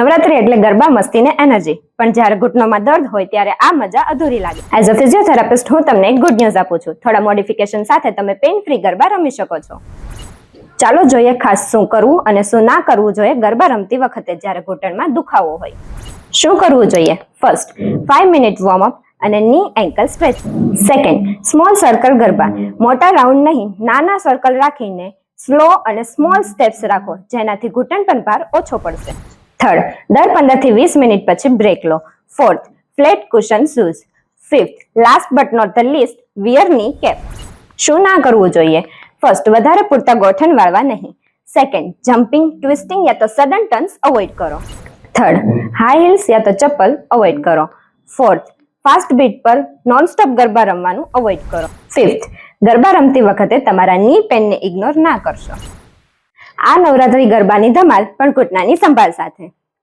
નવરાત્રી એટલે ગરબા, મસ્તી ને એનર્જી, પણ જ્યારે ઘૂંટણોમાં દર્દ હોય ત્યારે આ મજા અધૂરી લાગે. એઝ અ ફિઝિયોથેરાપિસ્ટ હું તમને એક ગુડ ન્યૂઝ આપું છું. થોડા મોડિફિકેશન સાથે તમે પેઇન ફ્રી ગરબા રમી શકો છો. ચાલો જોઈએ ખાસ શું કરવું અને શું ના કરવું જોઈએ ગરબા રમતી વખતે જ્યારે ઘૂંટણમાં દુખાવો હોય. શું કરવું જોઈએ? ફર્સ્ટ, 5 મિનિટ વોર્મઅપ અને ની ankle stretch. Second, small circle garba. મોટા રાઉન્ડ નહીં, નાના સર્કલ રાખીને સ્લો અને સ્મોલ સ્ટેપ્સ રાખો, જેનાથી ઘૂંટણ પર ભાર ઓછો પડશે. થર્ડ, દર 15 થી 20 મિનિટ પછી બ્રેક લો. Fourth, flat cushion shoes. Fifth, last but not the least, wear knee cap. શું ના કરવું જોઈએ? ફર્સ્ટ, વધારે પૂરતા ગોઠણ વાળવા નહીં. સેકન્ડ, જમ્પિંગ, ટ્વિસ્ટિંગ યા તો સડન ટર્ન્સ અવોઇડ કરો. થર્ડ, હાઈ હીલ્સ યા તો ચપ્પલ અવોઇડ કરો. ફોર્થ, ફાસ્ટ બીટ પર નોનસ્ટોપ ગરબા રમવાનું અવોઇડ કરો. ફિફ્થ, ગરબા રમતી વખતે તમારા ની પેનને ઇગ્નોર ના કરશો. આ નવરાત્રી ગરબાની ધમાલ પણ ઘૂંટણાની સંભાળ સાથે.